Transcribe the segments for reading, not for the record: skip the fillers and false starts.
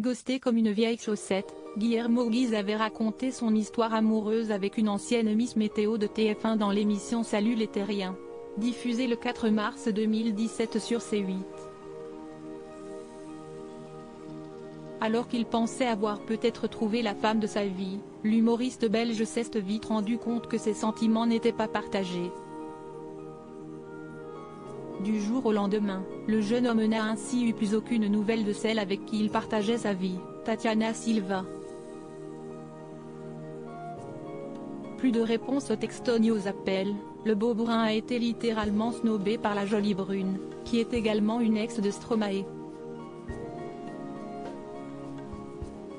ghosté comme une vieille chaussette, Guillermo Guise avait raconté son histoire amoureuse avec une ancienne Miss Météo de TF1 dans l'émission Salut les Terriens, diffusée le 4 mars 2017 sur C8. Alors qu'il pensait avoir peut-être trouvé la femme de sa vie, l'humoriste belge s'est vite rendu compte que ses sentiments n'étaient pas partagés. Du jour au lendemain, le jeune homme n'a ainsi eu plus aucune nouvelle de celle avec qui il partageait sa vie, Tatiana Silva. Plus de réponse aux textos ni aux appels, le beau brun a été littéralement snobé par la jolie brune, qui est également une ex de Stromae.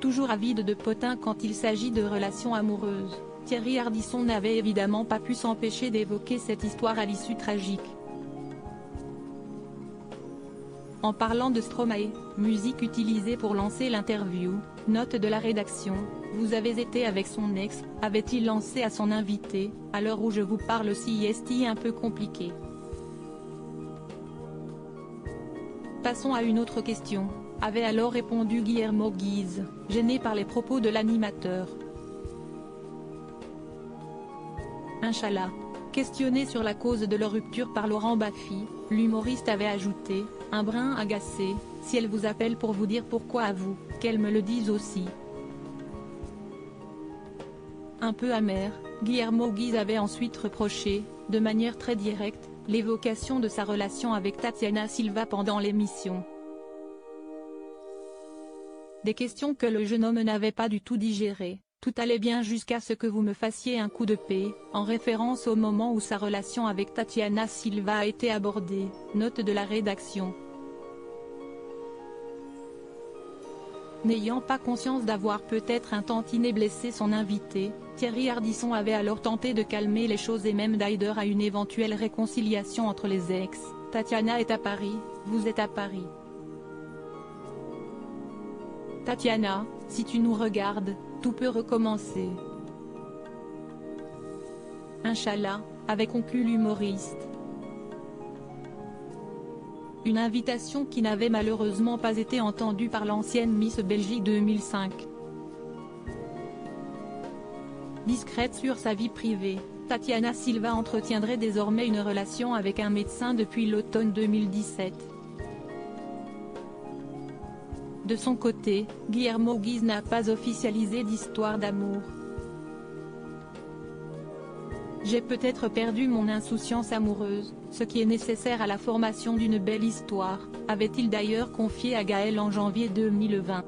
Toujours avide de potins quand il s'agit de relations amoureuses, Thierry Ardisson n'avait évidemment pas pu s'empêcher d'évoquer cette histoire à l'issue tragique. En parlant de Stromae, musique utilisée pour lancer l'interview, note de la rédaction, vous avez été avec son ex, avait-il lancé à son invité, à l'heure où je vous parle si est un peu compliqué. Passons à une autre question, avait alors répondu Guillermo Guise, gêné par les propos de l'animateur. Inch'Allah. Questionné sur la cause de leur rupture par Laurent Baffy, l'humoriste avait ajouté, un brin agacé, si elle vous appelle pour vous dire pourquoi à vous, qu'elle me le dise aussi. Un peu amer, Guillermo Guise avait ensuite reproché, de manière très directe, l'évocation de sa relation avec Tatiana Silva pendant l'émission. Des questions que le jeune homme n'avait pas du tout digérées. Tout allait bien jusqu'à ce que vous me fassiez un coup de paix, en référence au moment où sa relation avec Tatiana Silva a été abordée, note de la rédaction. N'ayant pas conscience d'avoir peut-être un tantinet blessé son invité, Thierry Ardisson avait alors tenté de calmer les choses et même d'aider à une éventuelle réconciliation entre les ex. Tatiana est à Paris, vous êtes à Paris. Tatiana, si tu nous regardes, tout peut recommencer. Inch'Allah, avait conclu l'humoriste. Une invitation qui n'avait malheureusement pas été entendue par l'ancienne Miss Belgique 2005. Discrète sur sa vie privée, Tatiana Silva entretiendrait désormais une relation avec un médecin depuis l'automne 2017. De son côté, Guillermo Guise n'a pas officialisé d'histoire d'amour. J'ai peut-être perdu mon insouciance amoureuse, ce qui est nécessaire à la formation d'une belle histoire, avait-il d'ailleurs confié à Gaël en janvier 2020.